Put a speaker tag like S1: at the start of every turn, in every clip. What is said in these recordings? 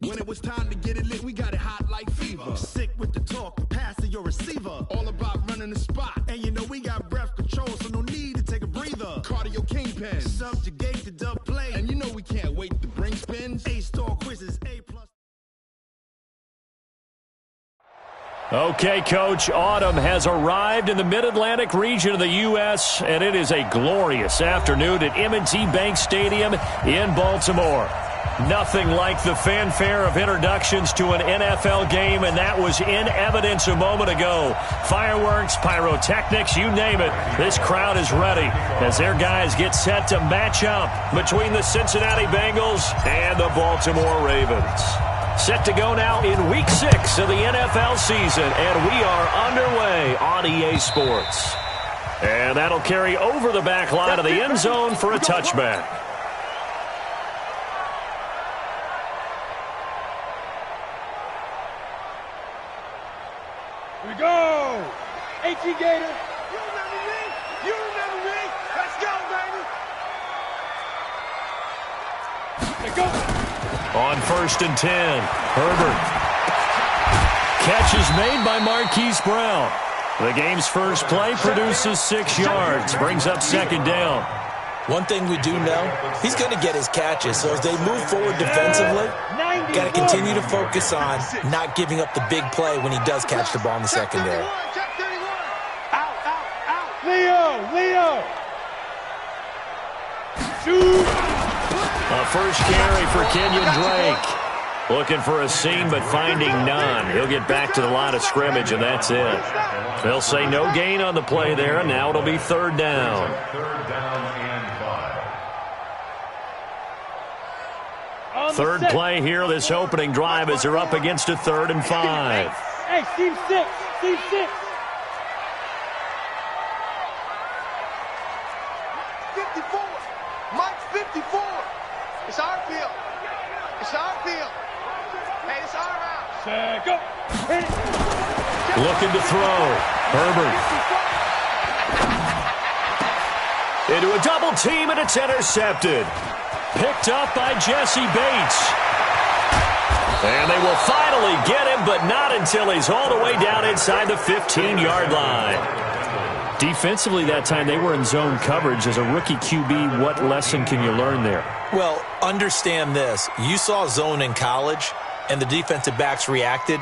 S1: When it was time to get it lit, we got it hot like fever. Sick with the talk, passing your receiver. All about running the spot. And you know we got breath control, so no need to take a breather. Cardio kingpin, subjugate the dub play. And you know we can't wait to bring spins. A-star quizzes, A+.
S2: Okay, Coach, autumn has arrived in the Mid-Atlantic region of the U.S., and it is a glorious afternoon at M&T Bank Stadium in Baltimore. Nothing like the fanfare of introductions to an NFL game, and that was in evidence a moment ago. Fireworks, pyrotechnics, you name it. This crowd is ready as their guys get set to match up between the Cincinnati Bengals and the Baltimore Ravens. Set to go now in Week 6 of the NFL season, and we are underway on EA Sports. And that'll carry over the back line of the end zone for a touchback.
S3: Here we go! A.T. Gator! You remember me? You remember me? Let's go, baby! Let's go!
S2: On 1st and 10, Herbert. Catch is made by Marquise Brown. The game's first play produces 6 yards, brings up 2nd down.
S4: One thing we do know, he's going to get his catches. So as they move forward defensively, got to continue to focus on not giving up the big play when he does catch the ball in the secondary.
S3: Out. Leo! Shoot!
S2: A first carry for Kenyon Drake. Looking for a seam, but finding none. He'll get back to the line of scrimmage, and that's it. They'll say no gain on the play there, and now it'll be 3rd down. Third play here, this opening drive, as they're up against a 3rd and 5.
S3: Hey, Steve 6. 54. Mike's 54. It's our field. Hey, it's our route. Go.
S2: Looking to throw. Herbert. Into a double team, and it's intercepted. Picked up by Jesse Bates. And they will finally get him, but not until he's all the way down inside the 15-yard line. Defensively that time, they were in zone coverage. As a rookie QB, what lesson can you learn there?
S4: Well, understand this. You saw zone in college, and the defensive backs reacted,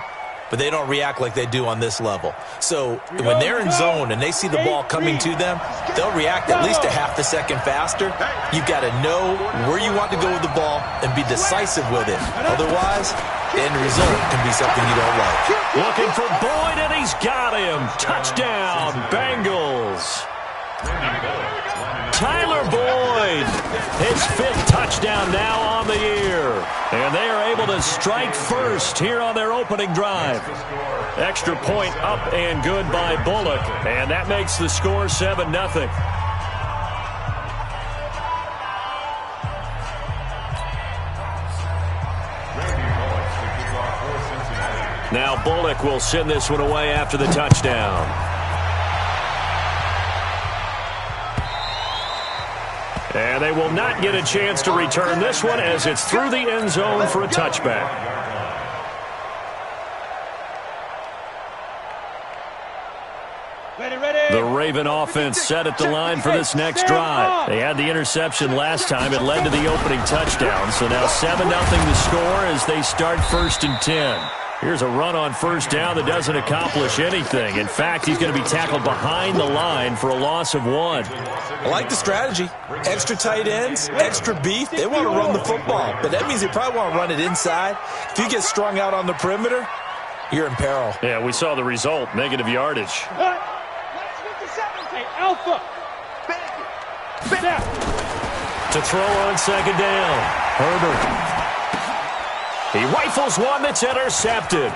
S4: but they don't react like they do on this level. So when they're in zone and they see the ball coming to them, they'll react at least a half a second faster. You've got to know where you want to go with the ball and be decisive with it. Otherwise, the end result can be something you don't like.
S2: Looking for Boyd, and he's got him. Touchdown, Bengals. Tyler Boyd, his 5th touchdown now on the year. And they are able to strike first here on their opening drive. Extra point up and good by Bullock. And that makes the score 7-0. Now Bullock will send this one away after the touchdown. And they will not get a chance to return this one as it's through the end zone for a touchback. The Raven offense set at the line for this next drive. They had the interception last time. It led to the opening touchdown. So now 7-0 the score as they start 1st and 10. Here's a run on 1st down that doesn't accomplish anything. In fact, he's going to be tackled behind the line for a loss of 1.
S4: I like the strategy. Extra tight ends, extra beef. They want to run the football, but that means they probably want to run it inside. If you get strung out on the perimeter, you're in peril.
S2: Yeah, we saw the result, negative yardage.
S3: Hey, Alpha.
S2: To throw on 2nd down, Herbert. He rifles one that's intercepted.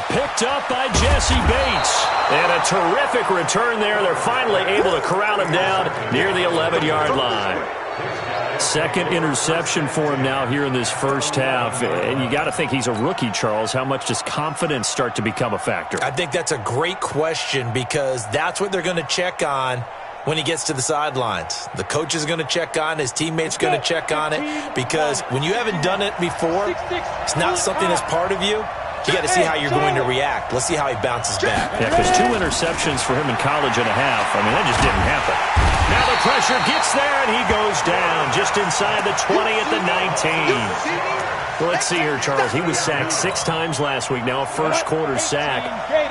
S2: Picked up by Jesse Bates. And a terrific return there. They're finally able to corral him down near the 11-yard line. 2nd interception for him now here in this first half. And you got to think he's a rookie, Charles. How much does confidence start to become a factor?
S4: I think that's a great question because that's what they're going to check on when he gets to the sidelines. The coach is going to check on it. His teammates going to check on it, because when you haven't done it before, it's not something that's part of you. You got to see how you're going to react. Let's see how he bounces back.
S2: Yeah, because 2 interceptions for him in college and a half. I mean, that just didn't happen. Now the pressure gets there, and he goes down just inside the 20 at the 19. Well, let's see here, Charles. He was sacked 6 times last week. Now a first-quarter sack.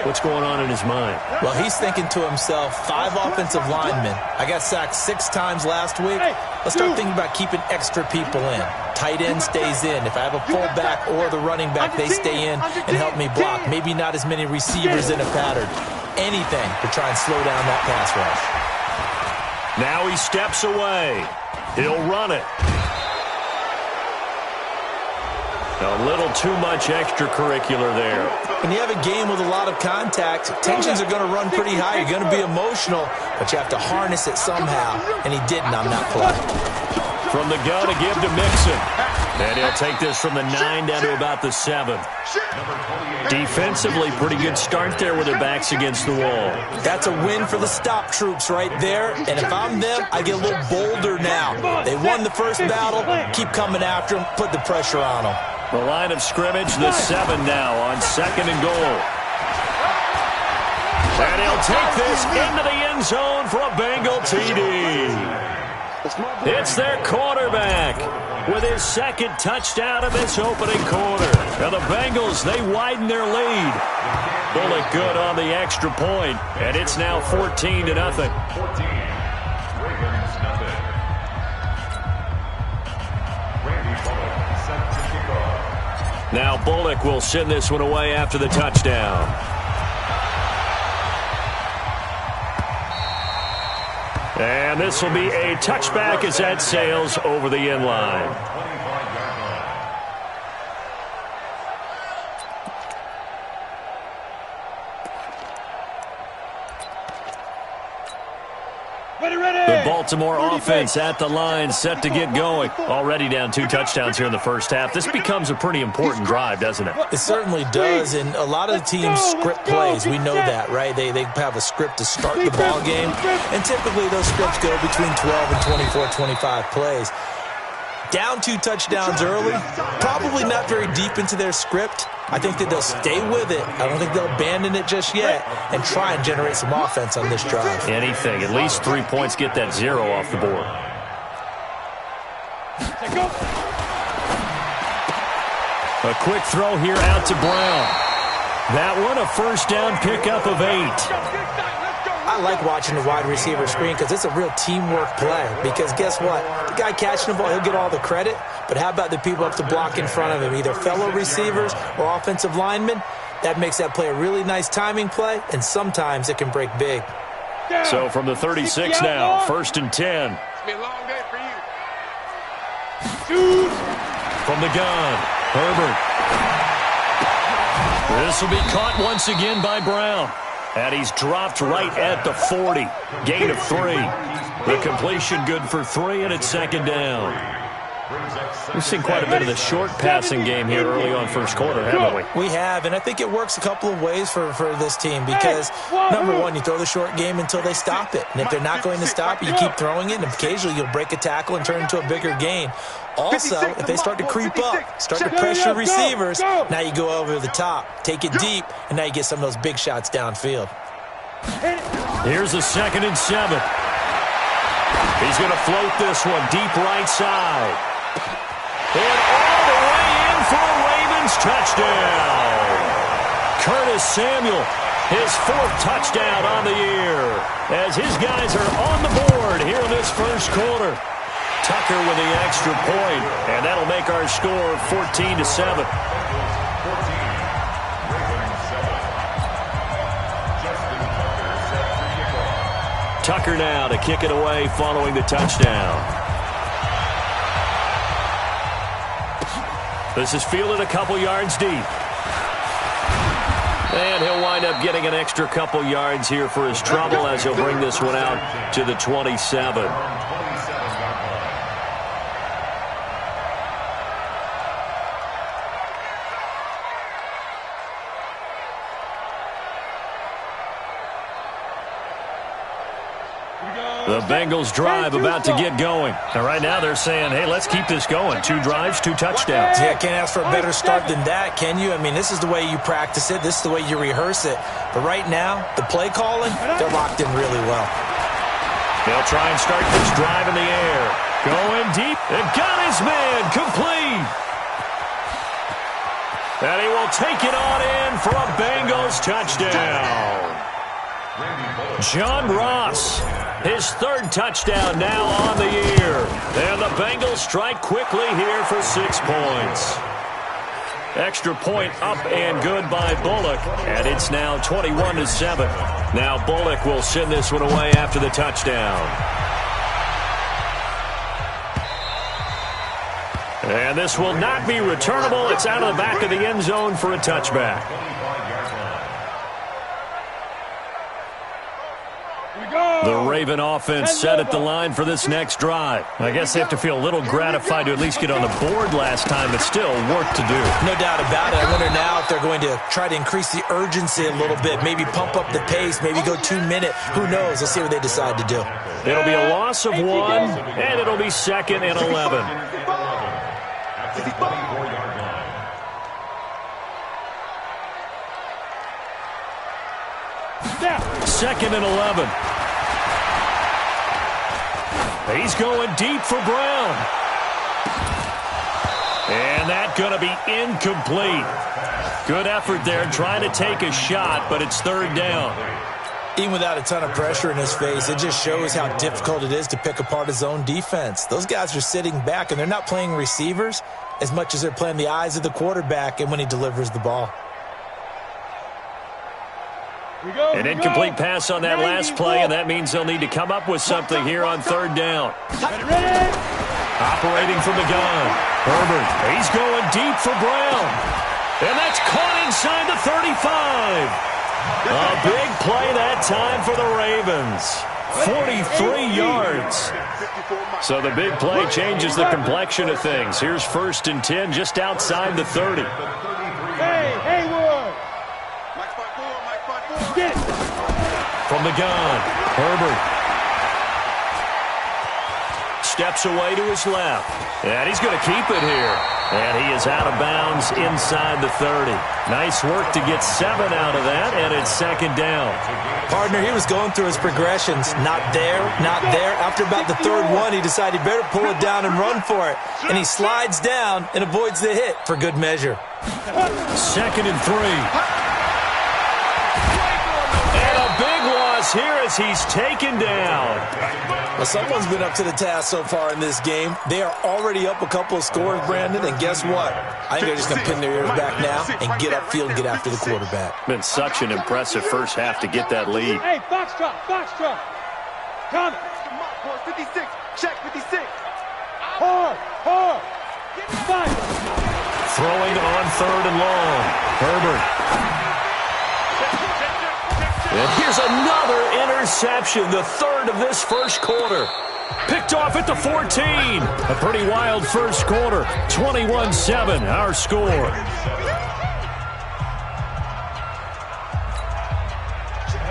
S2: What's going on in his mind?
S4: Well, he's thinking to himself, 5 offensive linemen. I got sacked 6 times last week. Let's start thinking about keeping extra people in. Tight end stays in. If I have a fullback or the running back, they stay in and help me block. Maybe not as many receivers in a pattern. Anything to try and slow down that pass rush.
S2: Now he steps away. He'll run it. A little too much extracurricular there.
S4: When you have a game with a lot of contact, tensions are going to run pretty high. You're going to be emotional, but you have to harness it somehow, and he didn't on that play.
S2: From the gun to give to Mixon. And he'll take this from the 9 down to about the 7. Defensively, pretty good start there with their backs against the wall.
S4: That's a win for the stop troops right there. And if I'm them, I get a little bolder now. They won the first battle. Keep coming after them. Put the pressure on them.
S2: The line of scrimmage, the 7 now on 2nd and goal. And he'll take this into the end zone for a Bengal TD. It's their quarterback with his 2nd touchdown of this opening quarter. Now the Bengals, they widen their lead. Bullock good on the extra point, and it's now 14-0. Now Bullock will send this one away after the touchdown. And this will be a touchback as that sails over the end line. The Baltimore offense at the line, set to get going. Already down 2 touchdowns here in the first half. This becomes a pretty important drive, doesn't it?
S4: It certainly does, and a lot of the teams script plays. We know that, right? They have a script to start the ball game, and typically those scripts go between 12 and 24, 25 plays. Down 2 touchdowns early, probably not very deep into their script. I think that they'll stay with it. I don't think they'll abandon it just yet and try and generate some offense on this drive.
S2: Anything. At least 3 points, get that 0 off the board. A quick throw here out to Brown. That one, a first down pickup of 8.
S4: I like watching the wide receiver screen because it's a real teamwork play. Because guess what? The guy catching the ball, he'll get all the credit. But how about the people up to block in front of him, either fellow receivers or offensive linemen? That makes that play a really nice timing play, and sometimes it can break big.
S2: So from the 36 now, 1st and 10.
S3: It's been a long day for you.
S2: From the gun, Herbert. This will be caught once again by Brown. And he's dropped right at the 40. Gain of 3. The completion good for 3, and it's 2nd down. We've seen quite a bit of the short passing game here early on first quarter, haven't we?
S4: We have, and I think it works a couple of ways for this team because, number one, you throw the short game until they stop it. And if they're not going to stop it, you keep throwing it, and occasionally you'll break a tackle and turn into a bigger gain. Also, if they start to creep up, start to pressure receivers, now you go over the top, take it deep, and now you get some of those big shots downfield.
S2: Here's a 2nd and 7. He's going to float this one deep right side. And all the way in for a Ravens touchdown. Curtis Samuel, his 4th touchdown on the year, as his guys are on the board here in this first quarter. Tucker with the extra point, and that'll make our score 14-7. Tucker now to kick it away following the touchdown. This is fielded a couple yards deep. And he'll wind up getting an extra couple yards here for his trouble as he'll bring this one out to the 27.
S3: Here we go.
S2: The Bengals drive about to get going. And right now they're saying, hey, let's keep this going. 2 drives, 2 touchdowns.
S4: Yeah, can't ask for a better start than that, can you? I mean, this is the way you practice it. This is the way you rehearse it. But right now, the play calling, they're locked in really well.
S2: They'll try and start this drive in the air. Going deep. And got his man complete. And he will take it on in for a Bengals touchdown. John Ross, his 3rd touchdown now on the year. And the Bengals strike quickly here for 6 points. Extra point up and good by Bullock. And it's now 21-7. Now Bullock will send this one away after the touchdown. And this will not be returnable. It's out of the back of the end zone for a touchback. The Raven offense set at the line for this next drive. I guess they have to feel a little gratified to at least get on the board last time, but still work to do.
S4: No doubt about it. I wonder now if they're going to try to increase the urgency a little bit, maybe pump up the pace, maybe go 2-minute. Who knows? Let's see what they decide to do.
S2: It'll be a loss of 1, and it'll be 2nd and 11. Second and 11. He's going deep for Brown. And that's going to be incomplete. Good effort there trying to take a shot, but it's 3rd down.
S4: Even without a ton of pressure in his face, it just shows how difficult it is to pick apart his own defense. Those guys are sitting back, and they're not playing receivers as much as they're playing the eyes of the quarterback and when he delivers the ball.
S2: An incomplete pass on that last play, and that means they'll need to come up with something here on 3rd down. Operating from the gun. Herbert, he's going deep for Brown. And that's caught inside the 35. A big play that time for the Ravens. 43 yards. So the big play changes the complexion of things. Here's 1st and 10 just outside the 30. From the gun, Herbert steps away to his left. And he's going to keep it here. And he is out of bounds inside the 30. Nice work to get 7 out of that, and it's 2nd down.
S4: Partner, he was going through his progressions. Not there, not there. After about the 3rd one, he decided he better pull it down and run for it. And he slides down and avoids the hit for good measure.
S2: 2nd and 3. Here as he's taken down.
S4: Well, someone's been up to the task so far in this game. They are already up a couple of scores, Brandon, and guess what? I think they're just going to pin their ears back now and get upfield and get after the quarterback.
S2: Been such an impressive first half to get that lead.
S3: Hey, Foxtrot. Coming.
S1: 56, check 56.
S3: Hard. Fight.
S2: Throwing on 3rd and long. Herbert. And here's another interception, the 3rd of this first quarter. Picked off at the 14. A pretty wild first quarter. 21-7, our score.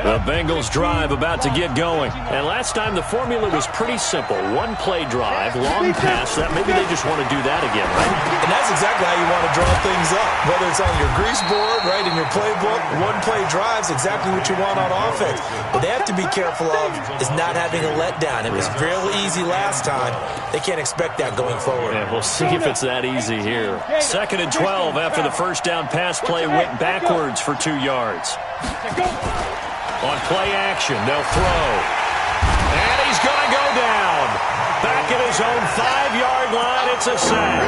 S2: The Bengals drive about to get going. And last time the formula was pretty simple. 1 play drive, long pass. That maybe they just want to do that again, right?
S4: And that's exactly how you want to draw things up. Whether it's on your grease board, right, in your playbook, 1 play drive's exactly what you want on offense. What they have to be careful of is not having a letdown. It was real easy last time. They can't expect that going forward.
S2: Yeah, we'll see if it's that easy here. 2nd and 12 after the first down pass play went backwards for 2 yards. On play action, they'll throw. And he's going to go down. Back at his own 5-yard line, it's a sack.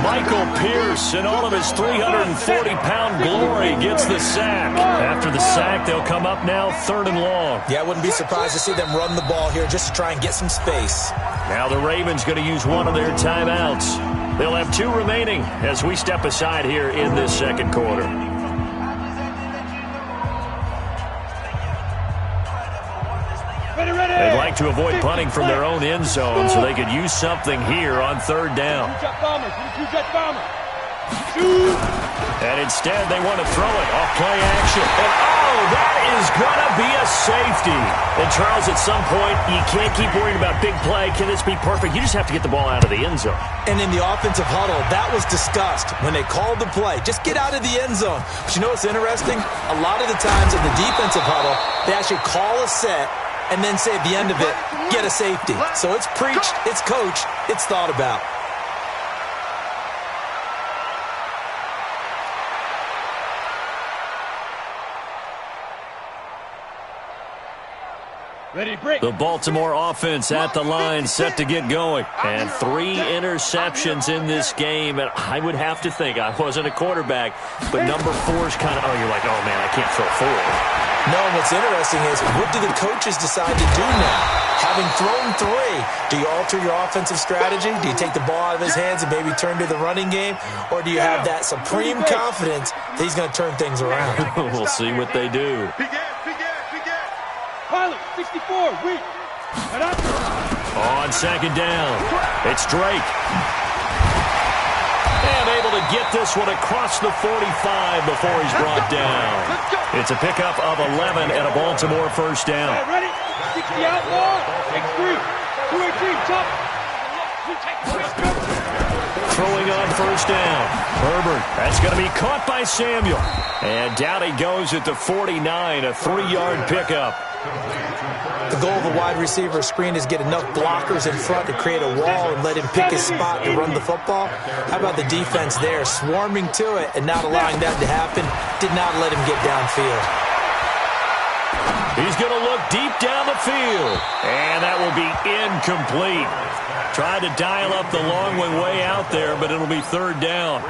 S2: Michael Pierce, in all of his 340-pound glory, gets the sack. After the sack, they'll come up now 3rd and long.
S4: Yeah, I wouldn't be surprised to see them run the ball here just to try and get some space.
S2: Now the Ravens going to use 1 of their timeouts. They'll have 2 remaining as we step aside here in this 2nd quarter. They'd like to avoid punting from their own end zone so they could use something here on 3rd down. And instead, they want to throw it off play action. And, oh, that is going to be a safety. And, Charles, at some point, you can't keep worrying about big play. Can this be perfect? You just have to get the ball out of the end zone.
S4: And in the offensive huddle, that was discussed when they called the play. Just get out of the end zone. But you know what's interesting? A lot of the times in the defensive huddle, they actually call a set and then say at the end of it, get a safety. So it's preached, it's coached, it's thought about.
S2: The Baltimore offense at the line, set to get going. And 3 interceptions in this game. And I would have to think, I wasn't a quarterback, but number 4 is kind of, you're like, oh, man, I can't throw 4.
S4: No, what's interesting is, what do the coaches decide to do now? Having thrown 3, do you alter your offensive strategy? Do you take the ball out of his hands and maybe turn to the running game? Or do you have that supreme confidence that he's going to turn things around?
S2: We'll see what they do.
S3: Pilot, 64, weak.
S2: On second down, it's Drake. And able to get this one across the 45 before he's brought down. It's a pickup of 11 and a Baltimore first down.
S3: Ready? 60 outlaw. X3. 218, top.
S2: Throwing on first down. Herbert, that's going to be caught by Samuel. And down he goes at the 49, a 3-yard pickup.
S4: The goal of a wide receiver screen is get enough blockers in front to create a wall and let him pick his spot to run the football. How about the defense there, swarming to it and not allowing that to happen? Did not let him get downfield.
S2: He's going to look deep down the field, and that will be incomplete. Tried to dial up the long one way out there, but it'll be third down.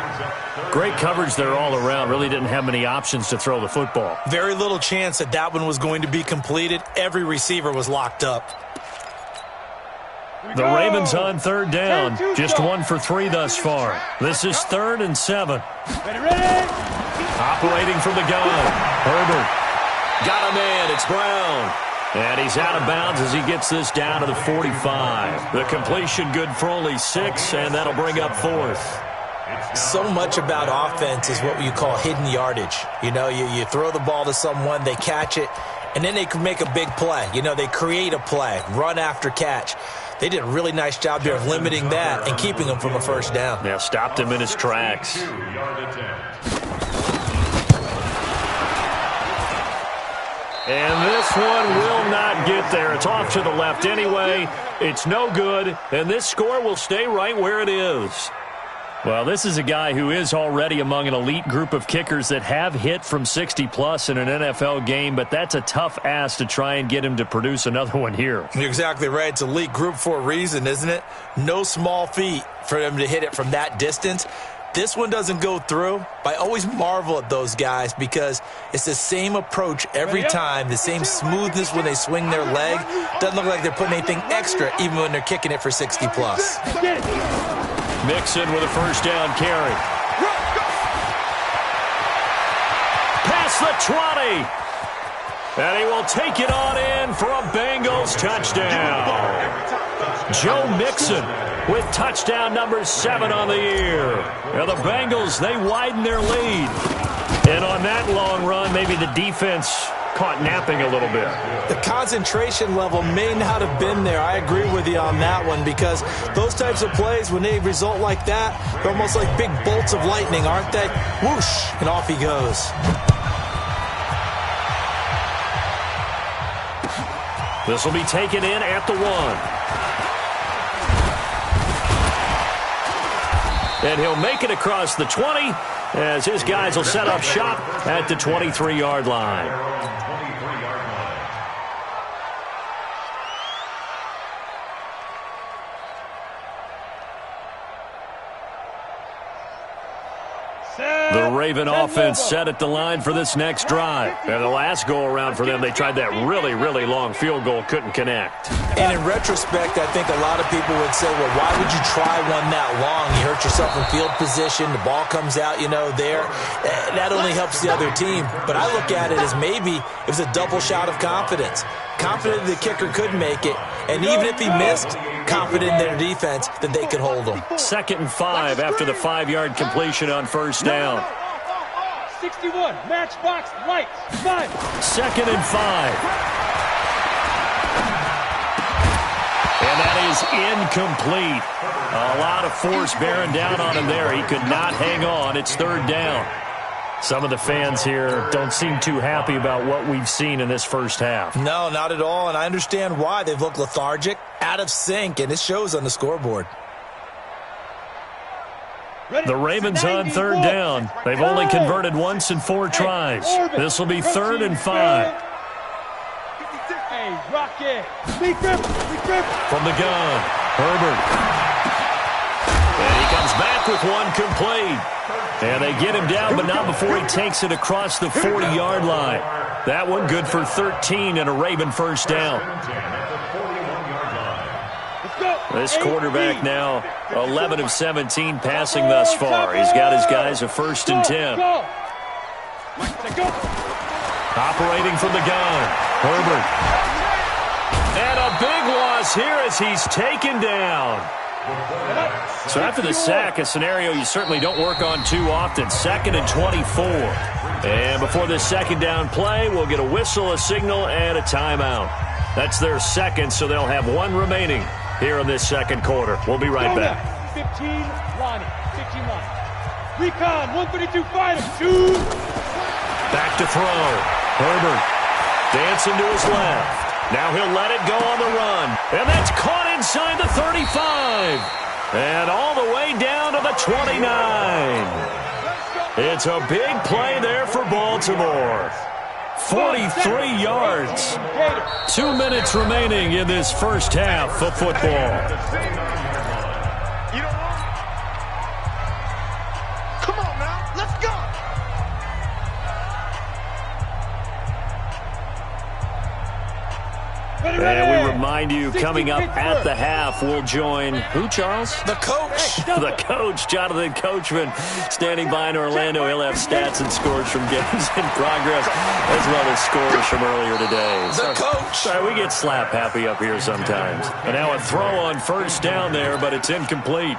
S2: Great coverage there all around. Really didn't have many options to throw the football.
S4: Very little chance that that one was going to be completed. Every receiver was locked up.
S2: The Ravens on third down. Just 1 for 3 thus far. This is 3rd and 7.
S3: Ready?
S2: Operating from the gun. Herbert. Got a man. It's Brown. And he's out of bounds as he gets this down to the 45. The completion good for only 6, and that'll bring up 4th.
S4: So much about offense is what you call hidden yardage. You know, you throw the ball to someone, they catch it, and then they can make a big play. You know, they create a play, run after catch. They did a really nice job there of limiting that and keeping him from a first down.
S2: Yeah, stopped him in his tracks. And this one will not get there. It's off to the left anyway. It's no good, and this score will stay right where it is. Well, this is a guy who is already among an elite group of kickers that have hit from 60-plus in an NFL game, but that's a tough ask to try and get him to produce another one here.
S4: You're exactly right. It's elite group for a reason, isn't it? No small feat for them to hit it from that distance. This one doesn't go through. I always marvel at those guys because it's the same approach every time, the same smoothness when they swing their leg. Doesn't look like they're putting anything extra even when they're kicking it for 60-plus.
S2: Mixon with a first down carry. Past the 20. And he will take it on in for a Bengals touchdown. Joe Mixon with touchdown number 7 on the year. Now the Bengals, they widen their lead. And on that long run, maybe the defense caught napping a little bit.
S4: The concentration level may not have been there. I agree with you on that one because those types of plays, when they result like that, they're almost like big bolts of lightning, aren't they? Whoosh, and off he goes.
S2: This will be taken in at the 1. And he'll make it across the 20 as his guys will set up shop at the 23-yard line. The Raven offense set at the line for this next drive. And the last go-around for them, they tried that really, really long field goal, couldn't connect.
S4: And in retrospect, I think a lot of people would say, well, why would you try one that long? You hurt yourself in field position. The ball comes out, you know, there. That only helps the other team. But I look at it as maybe it was a double shot of confidence. Confident the kicker could make it, And even if he missed, confident in their defense that they could hold him.
S2: 2nd and 5 after the 5-yard completion on first down.
S3: 61, matchbox, lights, 5.
S2: 2nd and 5. And that is incomplete. A lot of force bearing down on him there. He could not hang on. It's 3rd down. Some of the fans here don't seem too happy about what we've seen in this first half.
S4: No, not at all, and I understand why. They've looked lethargic, out of sync, and it shows on the scoreboard.
S2: The Ravens on 3rd down. They've only converted once in 4 tries. This will be 3rd and 5.
S3: Hey, Rocket.
S2: From the gun, Herbert. And he comes back with one complete. And they get him down, but not before he takes it across the 40-yard line. That one good for 13 and a Raven first down. This quarterback now 11 of 17 passing thus far. He's got his guys a 1st and 10. Operating from the gun, Herbert. And a big loss here as he's taken down. So after the sack, a scenario you certainly don't work on too often. 2nd and 24. And before this 2nd down play, we'll get a whistle, a signal, and a timeout. That's their 2nd, so they'll have 1 remaining here in this 2nd quarter. We'll be right back.
S3: 15, Lonnie. 15 line. Recon, 132, fighter, 2.
S2: Back to throw. Herbert dancing to his left. Now he'll let it go on the run. And that's caught inside the 35. And all the way down to the 29. It's a big play there for Baltimore. 43 yards. 2 minutes remaining in this first half of football.
S1: Come on now, let's go.
S2: And we remind you, coming up at the half, we'll join who, Charles?
S4: The coach.
S2: The coach, Jonathan Coachman, standing by in Orlando. He'll have stats and scores from games in progress, as well as scores from earlier today.
S4: The coach.
S2: Sorry, we get slap happy up here sometimes. And now a throw on first down there, but it's incomplete.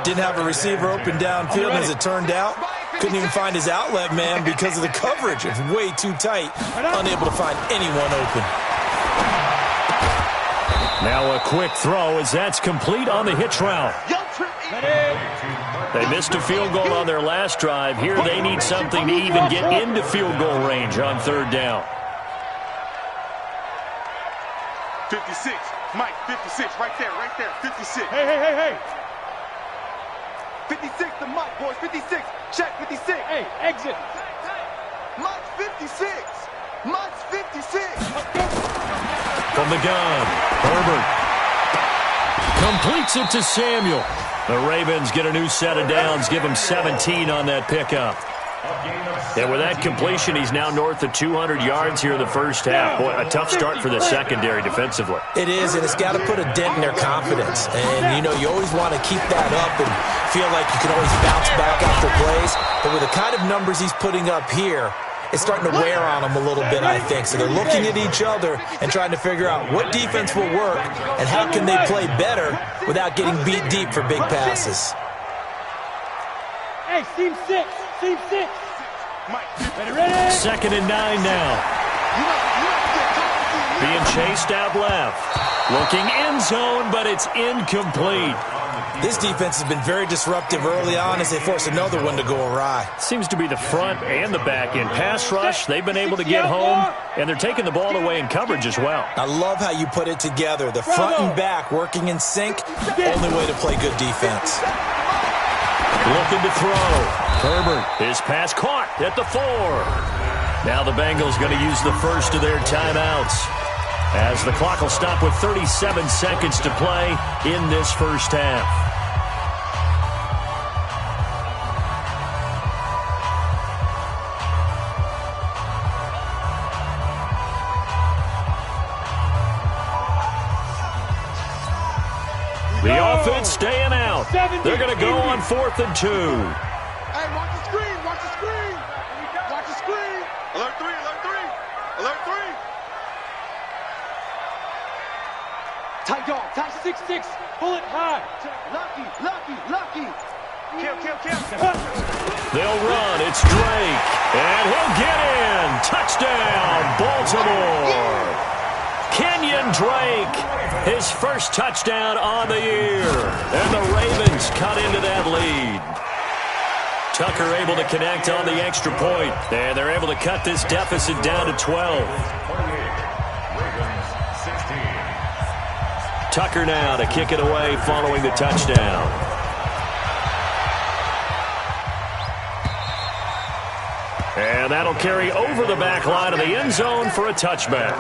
S4: Didn't have a receiver open downfield, as it turned out. Couldn't even find his outlet man because of the coverage. It's way too tight. Unable to find anyone open.
S2: Now a quick throw as that's complete on the hitch route. They missed a field goal on their last drive. Here they need something to even get into field goal range on 3rd down.
S1: 56, Mike, 56, right there, 56.
S3: Hey.
S1: 56 to Mike, boys, 56. Check, 56.
S3: Hey, exit.
S1: Mike's 56. Mike's 56.
S2: From the gun, Herbert completes it to Samuel. The Ravens get a new set of downs, give him 17 on that pickup. And with that completion, he's now north of 200 yards here in the first half. Boy, a tough start for the secondary defensively.
S4: It is, and it's got to put a dent in their confidence. And, you know, you always want to keep that up and feel like you can always bounce back after plays. But with the kind of numbers he's putting up here, it's starting to wear on them a little bit, I think. So they're looking at each other and trying to figure out what defense will work and how can they play better without getting beat deep for big passes.
S3: Hey, team 6.
S2: 2nd and 9 now. Being chased out left. Looking end zone, but it's incomplete.
S4: This defense has been very disruptive early on as they force another one to go awry.
S2: Seems to be the front and the back end. Pass rush, they've been able to get home, and they're taking the ball away in coverage as well.
S4: I love how you put it together. The front and back working in sync, only way to play good defense.
S2: Looking to throw. Herbert, his pass caught at the 4. Now the Bengals going to use the first of their timeouts, as the clock will stop with 37 seconds to play in this first half. The offense staying out. They're going to go on 4th and 2.
S1: Hey, watch the screen, watch the screen. Watch the screen. Alert 3, alert 3. Alert 3.
S3: Tight dog, tight 6'6", pull it high. Lucky. Kill.
S2: They'll run. It's Drake. And he'll get in. Touchdown, Baltimore. Kenyon Drake, his first touchdown on the year. And the Ravens cut into that lead. Tucker able to connect on the extra point. And they're able to cut this deficit down to 12. Tucker now to kick it away following the touchdown. And that'll carry over the back line of the end zone for a touchback.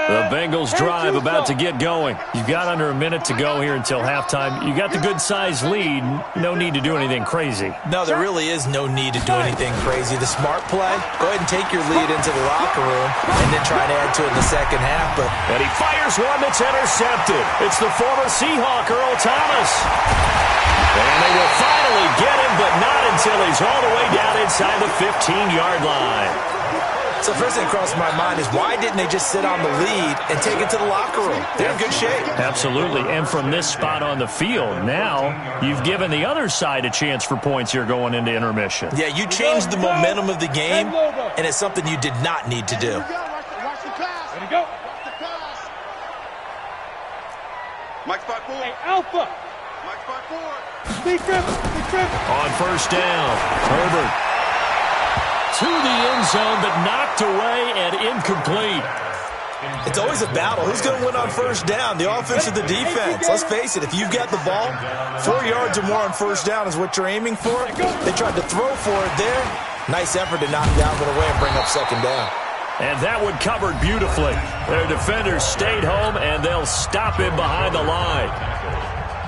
S2: The Bengals drive about to get going. You've got under a minute to go here until halftime. You got the good-sized lead. No need to do anything crazy.
S4: No, there really is no need to do anything crazy. The smart play, go ahead and take your lead into the locker room and then try to add to it in the second half.
S2: And he fires one that's intercepted. It's the former Seahawk, Earl Thomas. And they will finally get him, but not until he's all the way down inside the 15-yard line.
S4: So first thing that crossed my mind is why didn't they just sit on the lead and take it to the locker room? They're in good shape.
S2: Absolutely. And from this spot on the field, now you've given the other side a chance for points here going into intermission.
S4: Yeah, you changed the momentum of the game, and it's something you did not need to do.
S3: Watch the pass. Ready, go. Watch the pass.
S1: Mike spot 4.
S3: Hey, Alpha.
S1: Mike spot 4.
S3: Big trip.
S2: On first down, Herbert to the end zone, but knocked away and incomplete.
S4: It's always a battle. Who's going to win on first down, the offense or the defense? Let's face it, if you've got the ball, 4 yards or more on first down is what you're aiming for. They tried to throw for it there. Nice effort to knock down the way and bring up second down.
S2: And that one covered beautifully. Their defenders stayed home, and they'll stop him behind the line.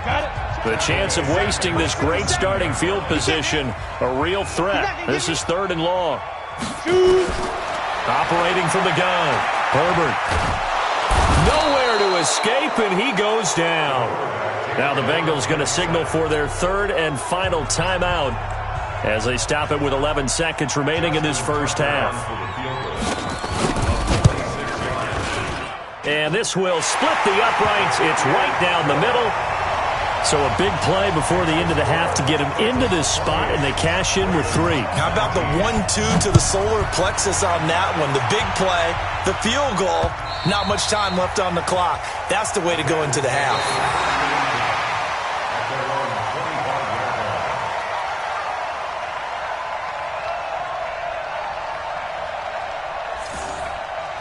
S3: Got it.
S2: The chance of wasting this great starting field position, a real threat. This is 3rd and long. Operating from the gun, Herbert. Nowhere to escape, and he goes down. Now the Bengals going to signal for their 3rd and final timeout as they stop it with 11 seconds remaining in this first half. And this will split the uprights. It's right down the middle. So a big play before the end of the half to get him into this spot, and they cash in with 3.
S4: How about the 1-2 to the solar plexus on that one? The big play, the field goal, not much time left on the clock. That's the way to go into the half.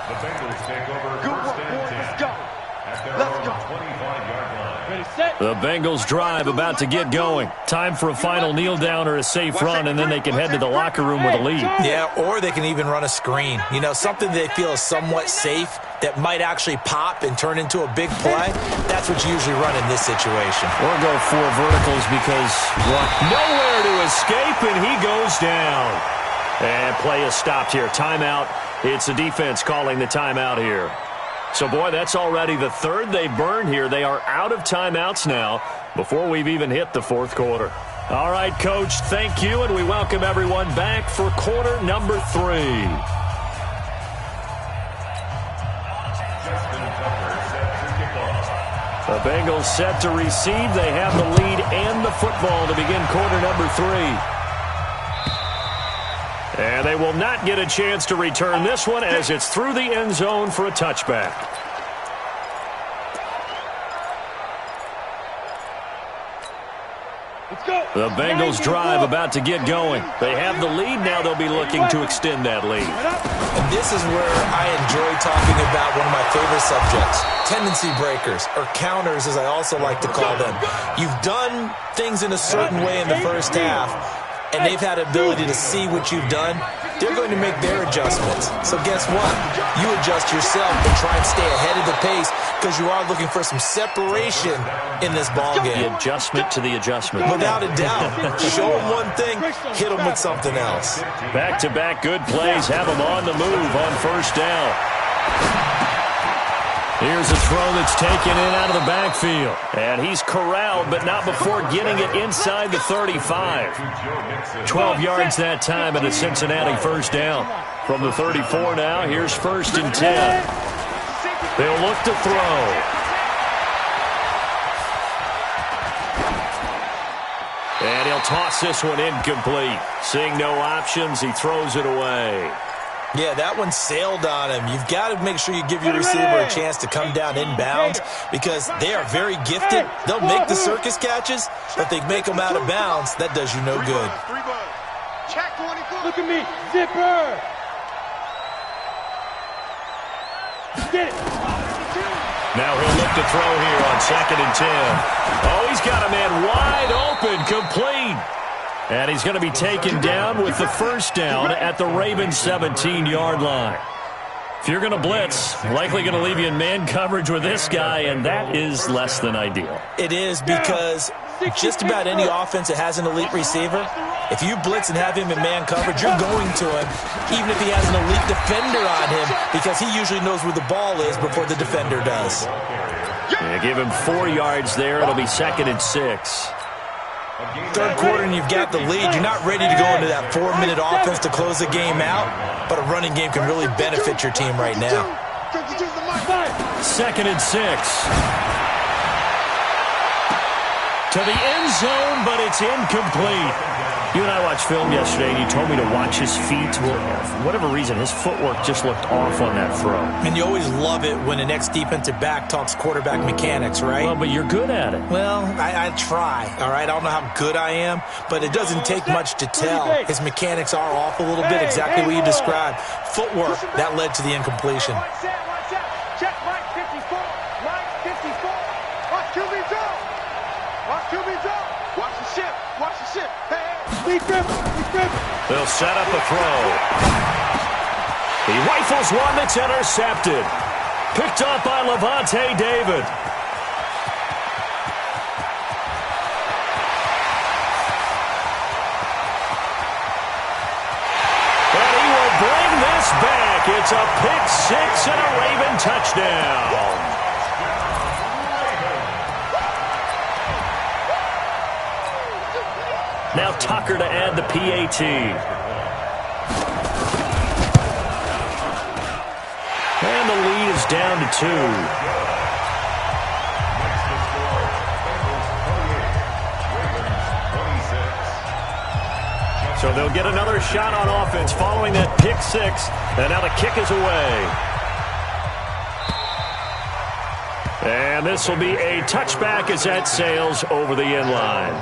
S5: The Bengals take over first and 10.
S3: Let's go.
S5: Let's go. 25-yard line.
S3: Ready, set.
S2: The Bengals drive about to get going. Time for a final kneel down or a safe run, and then they can head to the locker room with a lead.
S4: Yeah, or they can even run a screen. You know, something they feel is somewhat safe that might actually pop and turn into a big play. That's what you usually run in this situation.
S2: Or go 4 verticals because nowhere to escape, and he goes down. And play is stopped here. Timeout. It's the defense calling the timeout here. So, boy, that's already the 3rd they burned here. They are out of timeouts now before we've even hit the 4th quarter. All right, Coach, thank you, and we welcome everyone back for quarter number 3. The Bengals set to receive. They have the lead and the football to begin quarter number 3. And they will not get a chance to return this one as it's through the end zone for a touchback.
S3: Let's go.
S2: The Bengals drive about to get going. They have the lead now. They'll be looking to extend that lead.
S4: And this is where I enjoy talking about one of my favorite subjects, tendency breakers, or counters as I also like to call them. You've done things in a certain way in the first half, and they've had the ability to see what you've done. They're going to make their adjustments. So guess what? You adjust yourself and try and stay ahead of the pace because you are looking for some separation in this ball game.
S2: The adjustment to the adjustment.
S4: Without a doubt. Show them one thing, hit them with something else.
S2: Back-to-back good plays have them on the move on first down. Here's a throw that's taken in out of the backfield. And he's corralled, but not before getting it inside the 35. 12 yards that time and a Cincinnati first down. From the 34 now, here's 1st and 10. They'll look to throw. And he'll toss this one incomplete. Seeing no options, he throws it away.
S4: Yeah, that one sailed on him. You've got to make sure you give your receiver a chance to come down inbounds because they are very gifted. They'll make the circus catches, but they make them out of bounds. That does you no good.
S3: Look at me, zipper. Get it.
S2: Now he'll look to throw here on 2nd and 10. Oh, he's got a man wide open, complete. And he's going to be taken down with the first down at the Ravens' 17-yard line. If you're going to blitz, likely going to leave you in man coverage with this guy, and that is less than ideal.
S4: It is because just about any offense that has an elite receiver, if you blitz and have him in man coverage, you're going to him, even if he has an elite defender on him, because he usually knows where the ball is before the defender does.
S2: Yeah, give him 4 yards there. It'll be 2nd and 6.
S4: Third quarter and you've got the lead. You're not ready to go into that 4-minute offense to close the game out, but a running game can really benefit your team right now.
S2: 2nd and 6. To the end zone, but it's incomplete. You and I watched film yesterday, and you told me to watch his feet. Well, for whatever reason, his footwork just looked off on that throw.
S4: And you always love it when an ex-defensive back talks quarterback mechanics, right?
S2: Well, but you're good at it.
S4: Well, I try, all right? I don't know how good I am, but it doesn't take much to tell. His mechanics are off a little bit, exactly what you described. Footwork, that led to the incompletion.
S3: Check, Mike 54. Mike 54. Watch QB drop. Watch QB drop. Watch the ship. Watch the ship. Hey.
S2: They'll set up a throw. He rifles one that's intercepted. Picked up by Levante David. And he will bring this back. It's a pick six and a Raven touchdown. Now Tucker to add the PAT. And the lead is down to 2. So they'll get another shot on offense following that pick six. And now the kick is away. And this will be a touchback as that sails over the end line.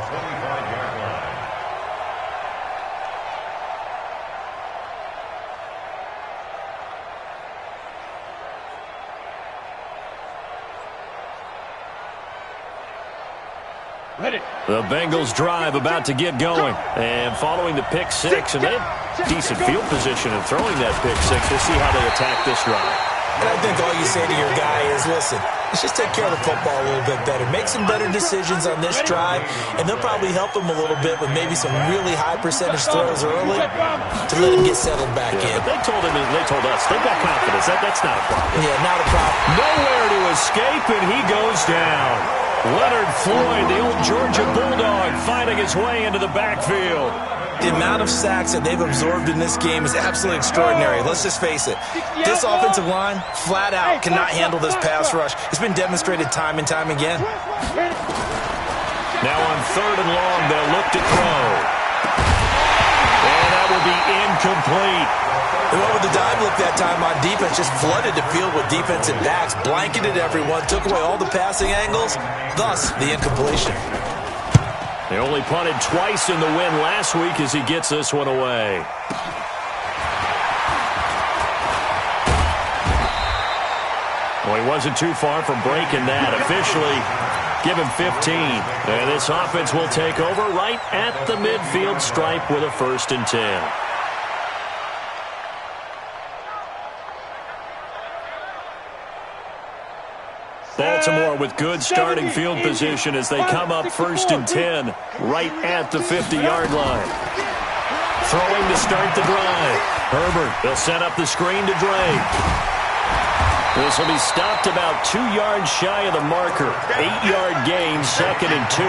S2: The Bengals drive about to get going. And following the pick six, and they had decent field position in throwing that pick six. We'll see how they attack this drive.
S4: And I think all you say to your guy is, listen, let's just take care of the football a little bit better. Make some better decisions on this drive, and they'll probably help him a little bit with maybe some really high percentage throws early to let him get settled back in.
S2: But they told us, they've got confidence. That's not a problem.
S4: Yeah, not a problem.
S2: Nowhere to escape, and he goes down. Leonard Floyd, the old Georgia Bulldog, finding his way into the backfield.
S4: The amount of sacks that they've absorbed in this game is absolutely extraordinary. Let's just face it. This offensive line, flat out, cannot handle this pass rush. It's been demonstrated time and time again.
S2: Now on 3rd and long, they'll look to throw. And that will be incomplete.
S4: They went with the dive look that time on defense, just flooded the field with defensive backs, blanketed everyone, took away all the passing angles, thus the incompletion.
S2: They only punted twice in the win last week as he gets this one away. Well, he wasn't too far from breaking that. Officially, give him 15. And this offense will take over right at the midfield stripe with a 1st and 10. Baltimore with good starting field position as they come up 1st and 10 right at the 50-yard line. Throwing to start the drive. Herbert, they'll set up the screen to Drake. This will be stopped about 2 yards shy of the marker. 8-yard gain, 2nd and 2.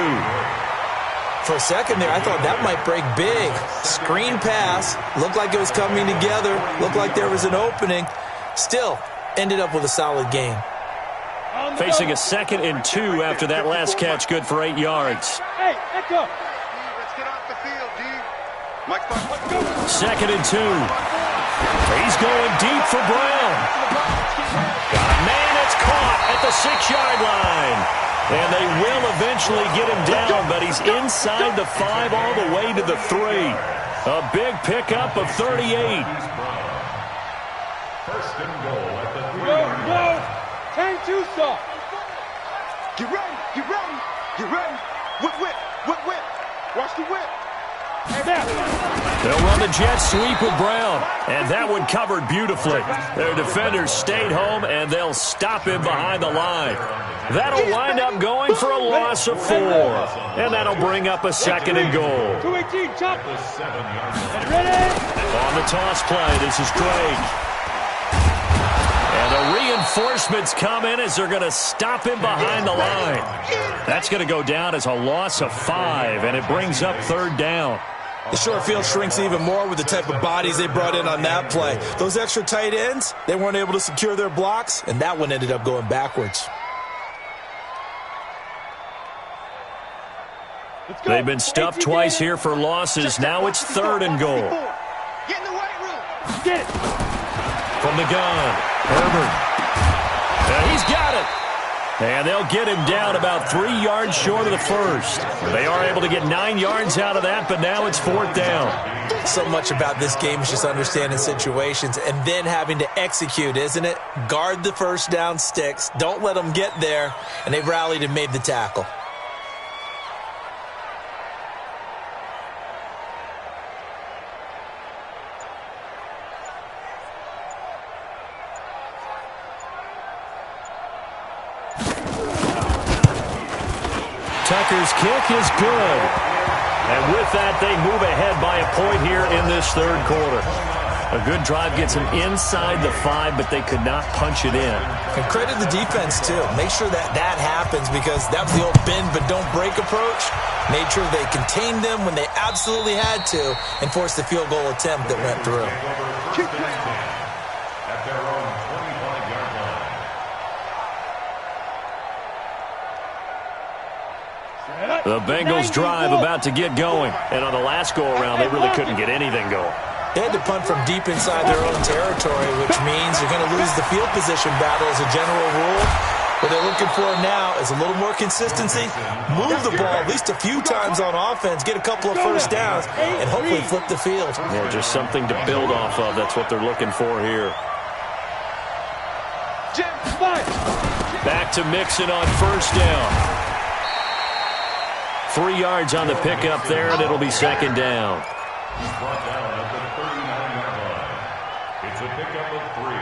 S4: For a second there, I thought that might break big. Screen pass. Looked like it was coming together. Looked like there was an opening. Still, ended up with a solid gain.
S2: Facing a 2nd and 2 after that last catch, good for 8 yards.
S3: Hey, echo. Let's get off the field, D.
S2: 2nd and 2. He's going deep for Brown. Man, it's caught at the 6-yard line. And they will eventually get him down, but he's inside the 5 all the way to the 3. A big pickup of 38.
S5: First and goal at the 3.
S3: Go. 10-2 stop. Get ready. Get ready. Get ready. Whip. Watch the whip.
S2: They'll run the jet sweep with Brown, and that one covered beautifully. Their defenders stayed home, and they'll stop him behind the line. That'll wind up going for a loss of 4, and that'll bring up a 2nd and goal.
S3: 218, chop.
S5: The 7-yard line.
S3: Ready?
S2: On the toss play, this is Craig. And the reinforcements come in as they're going to stop him behind the line. That's going to go down as a loss of 5, and it brings up 3rd down.
S4: The short field shrinks even more with the type of bodies they brought in on that play. Those extra tight ends, they weren't able to secure their blocks, and that one ended up going backwards.
S2: They've been stuffed twice here for losses. Now it's 3rd and goal.
S3: Get in the weight room. Get it.
S2: From the gun, Herbert. And he's got it. And they'll get him down about 3 yards short of the first. They are able to get 9 yards out of that, but now it's 4th down.
S4: So much about this game is just understanding situations and then having to execute, isn't it? Guard the first down sticks. Don't let them get there. And they've rallied and made the tackle.
S2: Tucker's kick is good. And with that, they move ahead by a point here in this 3rd quarter. A good drive gets them inside the 5, but they could not punch it in.
S4: And credit the defense, too. Make sure that happens because that was the old bend but don't break approach. Made sure they contained them when they absolutely had to and forced the field goal attempt that went through.
S5: At their own 25-yard line.
S2: The Bengals drive about to get going. And on the last go-around, they really couldn't get anything going.
S4: They had to punt from deep inside their own territory, which means you're going to lose the field position battle as a general rule. What they're looking for now is a little more consistency, move the ball at least a few times on offense, get a couple of first downs, and hopefully flip the field.
S2: Yeah, just something to build off of. That's what they're looking for here. Back to Mixon on first down. 3 yards on the pickup there, and it'll be 2nd down.
S5: Brought down at the 39-yard line. It's a pickup of 3.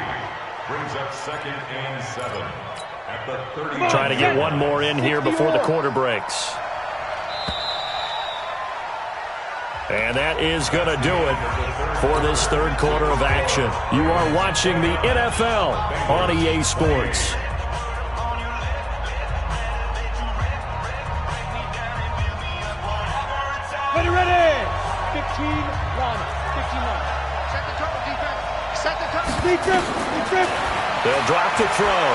S5: Brings up 2nd and 7. At the 30.
S2: Trying to get one more in here before the quarter breaks. And that is going to do it for this 3rd quarter of action. You are watching the NFL on EA Sports.
S3: Ready. 15, 1, 59. Set the cover, defense. Set the cover. Big trip.
S2: They'll drop the throw.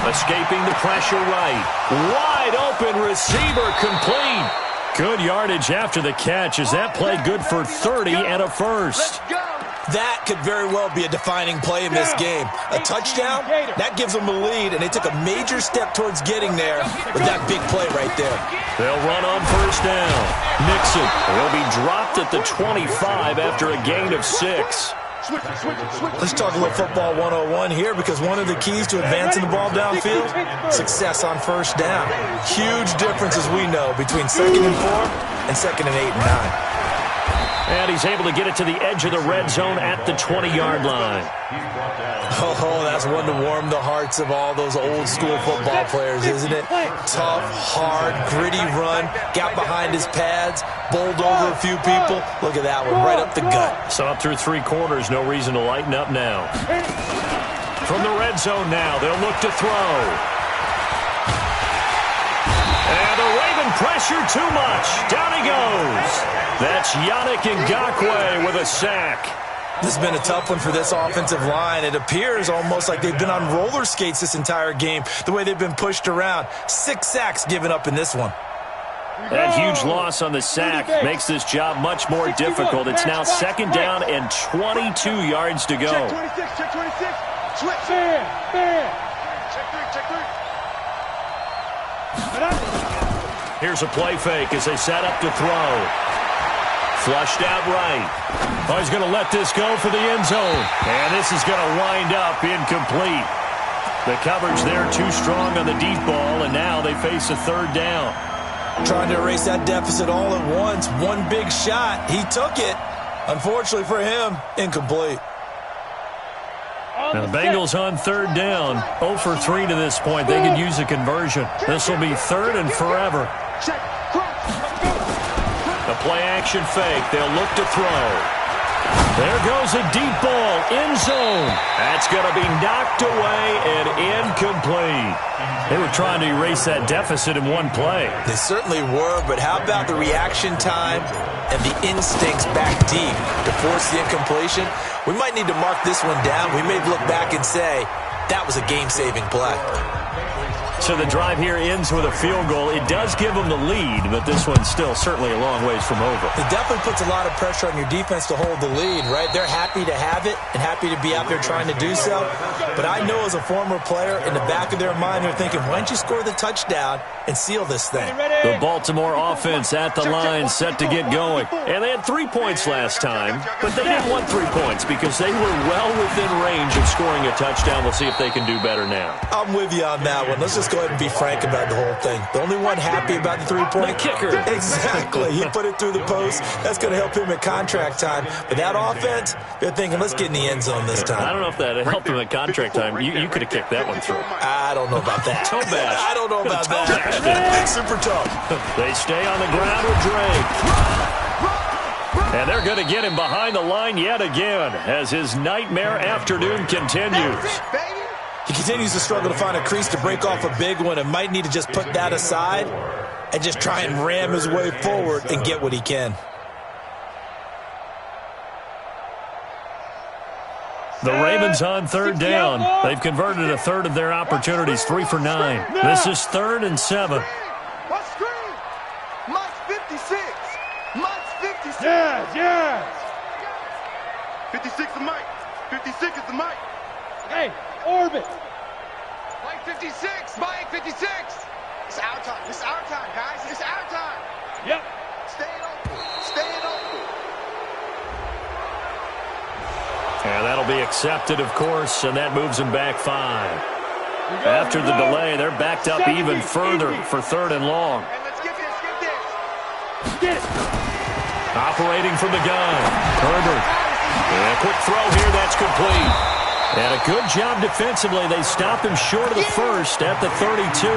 S2: Escaping the pressure right. Wide open receiver complete. Good yardage after the catch. Is that play good for 30 and a first?
S4: That could very well be a defining play in this game. A touchdown, that gives them a lead, and they took a major step towards getting there with that big play right there.
S2: They'll run on first down. Mixon will be dropped at the 25 after a gain of 6.
S4: Let's talk a little football 101 here because one of the keys to advancing the ball downfield, success on first down. Huge difference, as we know, between 2nd and 4 and 2nd and 8 and 9.
S2: And he's able to get it to the edge of the red zone at the 20-yard line.
S4: Oh, that's one to warm the hearts of all those old-school football players, isn't it? Tough, hard, gritty run, got behind his pads, bowled over a few people. Look at that one, right up the gut.
S2: So up through 3 quarters, no reason to lighten up now. from the red zone now. They'll look to throw. And the Raven pressure too much. Down he goes. That's Yannick Ngakoue with a sack.
S4: This has been a tough one for this offensive line. It appears almost like they've been on roller skates this entire game, the way they've been pushed around. 6 sacks given up in this one.
S2: That huge loss on the sack makes this job much more difficult. It's now 2nd down and 22 yards to go.
S3: Check 26, check 26. Switch. Man. Check 3.
S2: Here's a play fake as they set up to throw. Flushed out right. Oh, he's going to let this go for the end zone. And this is going to wind up incomplete. The coverage there too strong on the deep ball, and now they face a 3rd down.
S4: Trying to erase that deficit all at once. One big shot. He took it. Unfortunately for him, incomplete.
S2: Now the Bengals on 3rd down. 0 for 3 to this point. They could use a conversion. This will be 3rd and forever. The play-action fake. They'll look to throw. There goes a deep ball. End zone. That's going to be knocked away and incomplete. They were trying to erase that deficit in one play.
S4: They certainly were, but how about the reaction time and the instincts back deep to force the incompletion? We might need to mark this one down. We may look back and say, that was a game-saving play.
S2: So the drive here ends with a field goal. It does give them the lead, but this one's still certainly a long ways from over.
S4: It definitely puts a lot of pressure on your defense to hold the lead, right? They're happy to have it and happy to be out there trying to do so. But I know as a former player, in the back of their mind, they're thinking, why don't you score the touchdown and seal this thing?
S2: The Baltimore offense at the line, set to get going. And they had 3 points last time, but they didn't want 3 points because they were well within range of scoring a touchdown. We'll see if they can do better now.
S4: I'm with you on that one. Let's just go ahead and be frank about the whole thing. The only one happy about the 3-point?
S2: The kicker.
S4: Exactly. He put it through the post. That's going to help him at contract time. But that offense, they're thinking, let's get in the end zone this time.
S2: I don't know if that helped him at contract time. You could have kicked that one through.
S4: I don't know about that.
S2: Toe bash.
S4: I don't know about that. Super tough.
S2: They stay on the ground with Drake. And they're going to get him behind the line yet again as his nightmare afternoon continues.
S4: He continues to struggle to find a crease to break off a big one and might need to just put that aside and just try and ram his way forward and get what he can.
S2: The Ravens on 3rd down. They've converted a 1/3 of their opportunities, 3 for 9. This is 3rd and 7.
S3: What screen? Mike's 56. Mike's 56. Yes. 56 is Mike. 56 is the Mike. Hey, orbit. Mike 56. Mike 56. It's our time. It's our time, guys. It's our time. Yep. Staying open. Staying open.
S2: And that'll be accepted, of course, and that moves them back 5. After the delay, they're backed up even further for 3rd and long.
S3: Hey, let's get this. Get this. Get it.
S2: Operating from the gun, Herbert. And a quick throw here, that's complete. And a good job defensively. They stop him short of the first at the 32.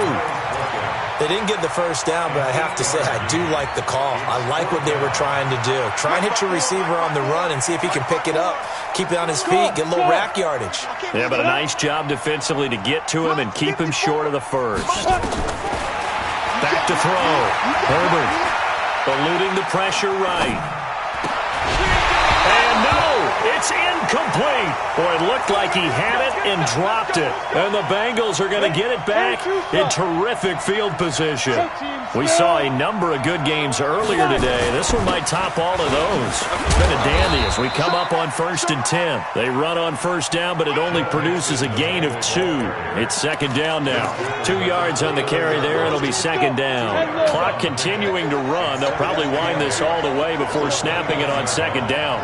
S4: They didn't get the first down, but I have to say I do like the call. I like what they were trying to do. Try and hit your receiver on the run and see if he can pick it up, keep it on his feet, get a little rack yardage.
S2: Yeah, but a nice job defensively to get to him and keep him short of the first. Back to throw. Herbert eluding the pressure right. And no, it's incomplete. Boy, it looked like he had it and dropped it. And the Bengals are going to get it back in terrific field position. We saw a number of good games earlier today. This one might top all of those. It's been a dandy as we come up on 1st and 10. They run on 1st down, but it only produces a gain of 2. It's 2nd down now. 2 yards on the carry there. It'll be 2nd down. Clock continuing to run. They'll probably wind this all the way before snapping it on 2nd down.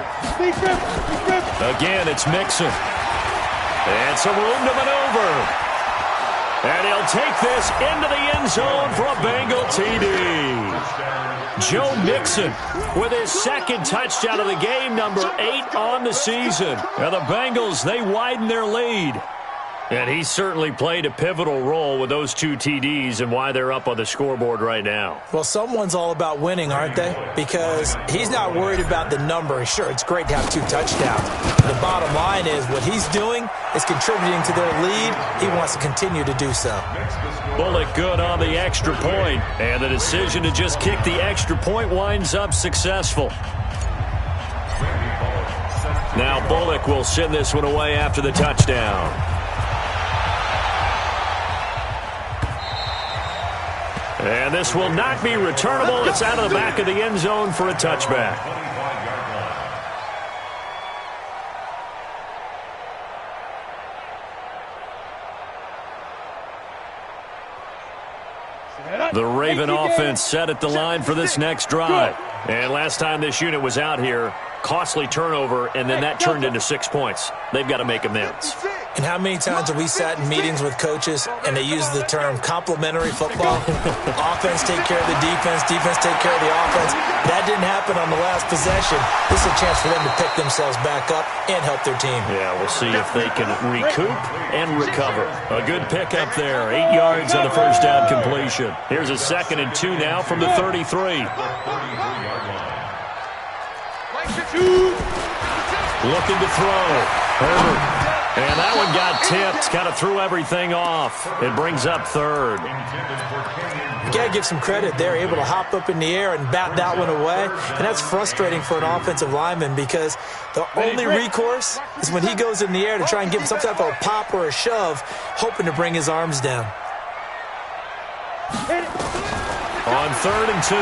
S2: Again, it's Mixon. And some room to maneuver. And he'll take this into the end zone for a Bengal TD. Joe Mixon with his 2nd touchdown of the game, number 8 on the season. And the Bengals, they widen their lead. And he certainly played a pivotal role with those 2 TDs and why they're up on the scoreboard right now.
S4: Well, someone's all about winning, aren't they? Because he's not worried about the number. Sure, it's great to have 2 touchdowns. The bottom line is what he's doing is contributing to their lead. He wants to continue to do so.
S2: Bullock good on the extra point, and the decision to just kick the extra point winds up successful. Now Bullock will send this one away after the touchdown. And this will not be returnable. It's out of the back of the end zone for a touchback. The Raven offense set at the line for this next drive. And last time this unit was out here, costly turnover, and then that turned into 6 points. They've got to make amends.
S4: And how many times have we sat in meetings with coaches and they use the term complementary football? Offense take care of the defense, defense take care of the offense. That didn't happen on the last possession. This is a chance for them to pick themselves back up and help their team.
S2: Yeah, we'll see if they can recoup and recover. A good pickup there. 8 yards on the first down completion. Here's a 2nd and 2 now from the 33. Looking to throw. Herbert. And that one got tipped. Kind of threw everything off. It brings up 3rd.
S4: You got to give some credit. They're able to hop up in the air and bat that one away. And that's frustrating for an offensive lineman because the only recourse is when he goes in the air to try and give some type of a pop or a shove, hoping to bring his arms down.
S2: On 3rd and 2,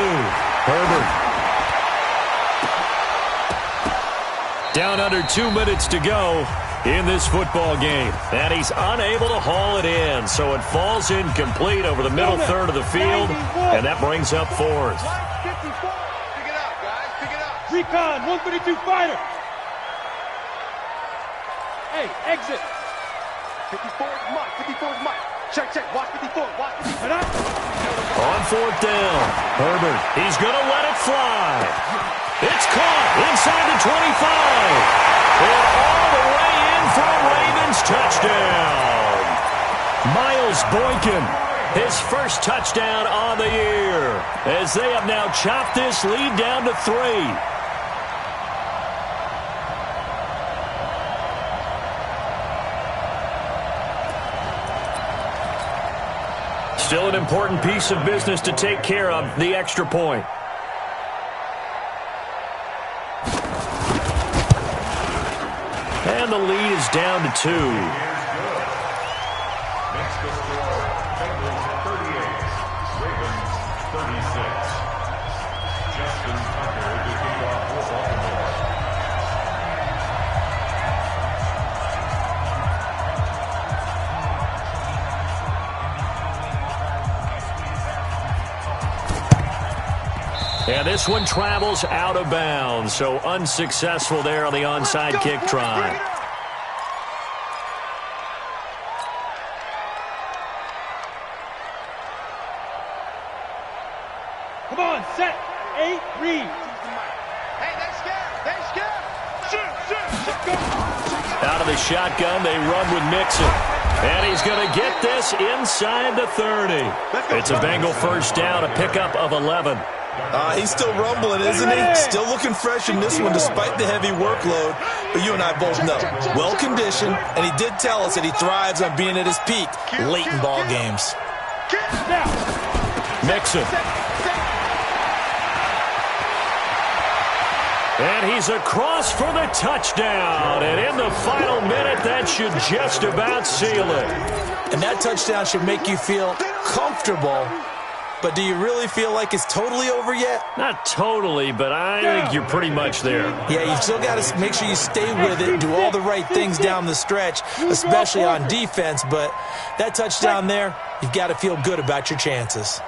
S2: Herbert. Down under 2 minutes to go in this football game. And he's unable to haul it in. So it falls incomplete over the middle third of the field. And that brings up 4th.
S3: Pick it up, guys. Pick it up.
S6: Recon, 132 fighter. Hey, exit.
S3: 54 is Mike. 54 is Mike. Check. Watch 54. Watch 54.
S2: On 4th down, Herbert. He's going to let it fly. It's caught inside the 25. And all the way in for a Ravens touchdown. Miles Boykin, his first touchdown on the year, as they have now chopped this lead down to 3. Still an important piece of business to take care of, the extra point. And the lead is down to 2.
S5: Next to score, Bengals 38, Ravens 36. Justin Tucker to kick off for Baltimore.
S2: And this one travels out of bounds, so unsuccessful there on the onside kick try.
S6: Come on, set, 8, read.
S3: Hey, they're scared. Shoot.
S2: Out of the shotgun, they run with Mixon. And he's going to get this inside the 30. It's a Bengal first down, a pickup of 11.
S4: He's still rumbling, isn't he? Still looking fresh in this one despite the heavy workload. But you and I both know, well-conditioned, and he did tell us that he thrives on being at his peak late in ball games.
S2: Mixon. And he's across for the touchdown. And in the final minute, that should just about seal it.
S4: And that touchdown should make you feel comfortable. But do you really feel like it's totally over yet?
S2: Not totally, but I think you're pretty much there.
S4: Yeah, you still got to make sure you stay with it, do all the right things down the stretch, especially on defense. But that touchdown there, you've got to feel good about your chances.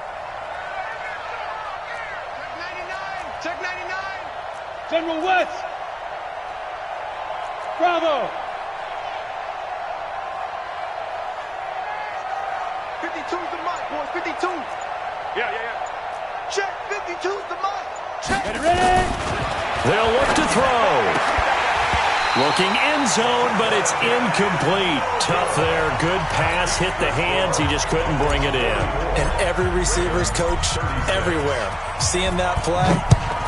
S3: Check 99.
S6: General West. Bravo.
S3: 52's the mic, boys. 52. Yeah. Check 52's the mic. Check.
S6: Get ready.
S2: They'll look to throw. Looking end zone, but it's incomplete. Tough there. Good pass. Hit the hands. He just couldn't bring it in.
S4: And every receiver's coach everywhere. Seeing that play,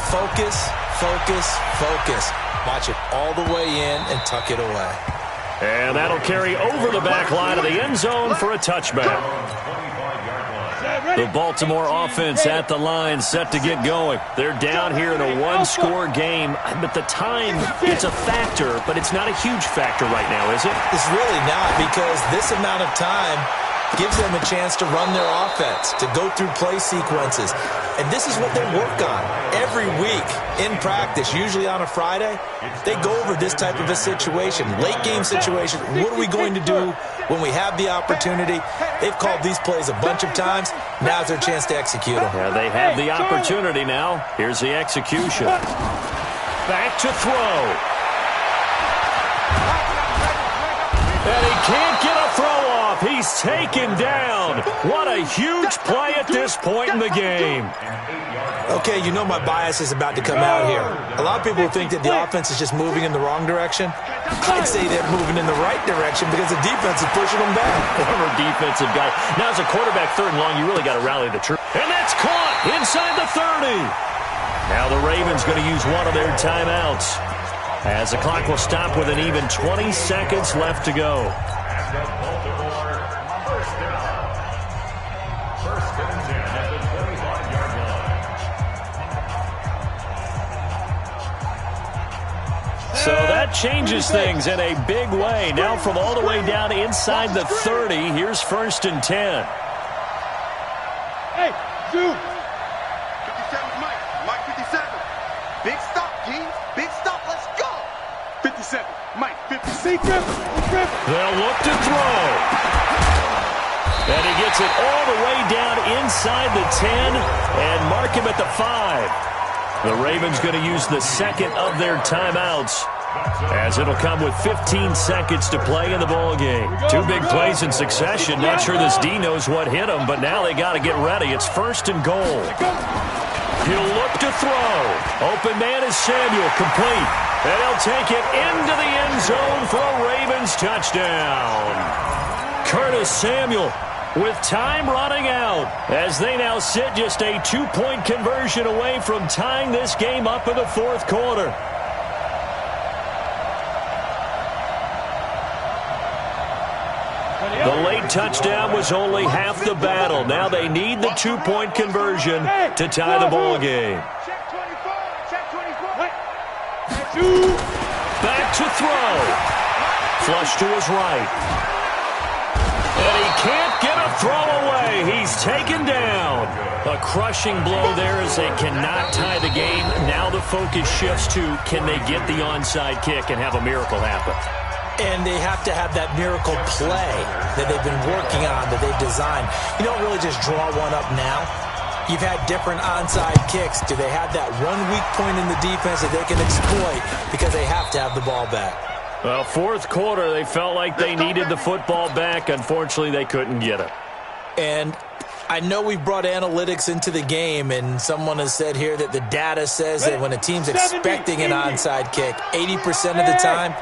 S4: focus, focus, focus. Watch it all the way in and tuck it away.
S2: And that'll carry over the back line of the end zone for a touchback. The Baltimore offense at the line, set to get going. They're down here in a one-score game, but the time, it's a factor, but it's not a huge factor right now, is it?
S4: It's really not, because this amount of time gives them a chance to run their offense, to go through play sequences. And this is what they work on every week in practice, usually on a Friday. They go over this type of a situation, late game situation. What are we going to do when we have the opportunity? They've called these plays a bunch of times. Now's their chance to execute them.
S2: Yeah, they have the opportunity now. Here's the execution. Back to throw. And he can't get a throw off. He's taken down. What a huge play at this point in the game.
S4: Okay, you know my bias is about to come out here. A lot of people think that the offense is just moving in the wrong direction. I'd say they're moving in the right direction because the defense is pushing them back.
S2: Former defensive guy. Now, as a quarterback, 3rd and long, you really got to rally the troops. And that's caught inside the 30. Now the Ravens going to use one of their timeouts, as the clock will stop with an even 20 seconds left to go.
S5: First and 10 at the 25-yard line.
S2: So that changes things in a big way. Now from all the way down inside the 30, here's 1st and 10.
S6: Hey, zoom.
S3: 57 Mike. Mike 57. Big stop, G. Big stop. Let's go. 57. Mike 56.
S2: They'll look to throw. And he gets it all the way down inside the 10 and mark him at the 5. The Ravens going to use the second of their timeouts, as it'll come with 15 seconds to play in the ball game. 2 big plays in succession. Not sure this D knows what hit him, but now they got to get ready. It's 1st and goal. He'll look to throw. Open man is Samuel, complete. And he'll take it into the end zone for a Ravens touchdown. Curtis Samuel with time running out, as they now sit just a 2-point conversion away from tying this game up in the 4th quarter. The late touchdown was only half the battle. Now they need the 2-point conversion to tie the ball game.
S6: Check 24. Check 24.
S2: Back to throw. Flush to his right. And he can't get a throw away. He's taken down. A crushing blow there as they cannot tie the game. Now the focus shifts to, can they get the onside kick and have a miracle happen?
S4: And they have to have that miracle play that they've been working on, that they've designed. You don't really just draw one up now. You've had different onside kicks. Do they have that one weak point in the defense that they can exploit because they have to have the ball back?
S2: Well, 4th quarter, they felt like they needed the football back. Unfortunately, they couldn't get it.
S4: And I know we've brought analytics into the game, and someone has said here that the data says that when a team's expecting an onside kick, 80% of the time,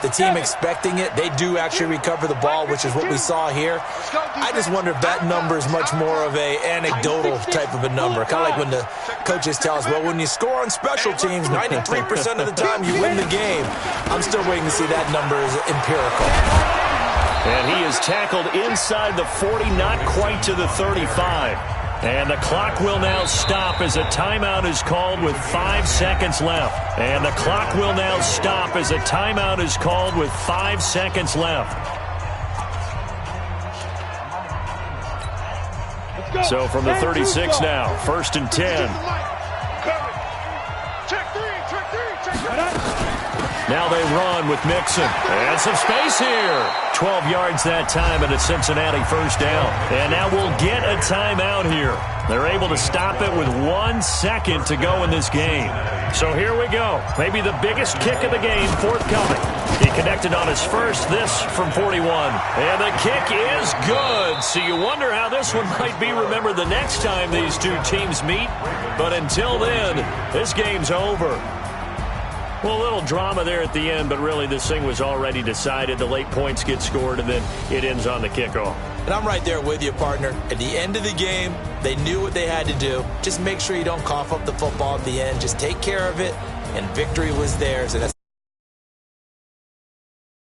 S4: the team expecting it, they do actually recover the ball, which is what we saw here. I just wonder if that number is much more of a anecdotal type of a number. Kind of like when the coaches tell us, well, when you score on special teams, 93% of the time you win the game. I'm still waiting to see that number is empirical.
S2: And he is tackled inside the 40, not quite to the 35. And the clock will now stop as a timeout is called with 5 seconds left. And the clock will now stop as a timeout is called with 5 seconds left. So from the 36 now, 1st and 10. Now they run with Mixon. And some space here. 12 yards that time, and it's Cincinnati 1st down. And now we'll get a timeout here. They're able to stop it with 1 second to go in this game. So here we go. Maybe the biggest kick of the game forthcoming. He connected on his first, this from 41. And the kick is good. So you wonder how this one might be remembered the next time these two teams meet. But until then, this game's over. Well, a little drama there at the end, but really this thing was already decided. The late points get scored, and then it ends on the kickoff.
S4: And I'm right there with you, partner. At the end of the game, they knew what they had to do. Just make sure you don't cough up the football at the end. Just take care of it, and victory was theirs. And that's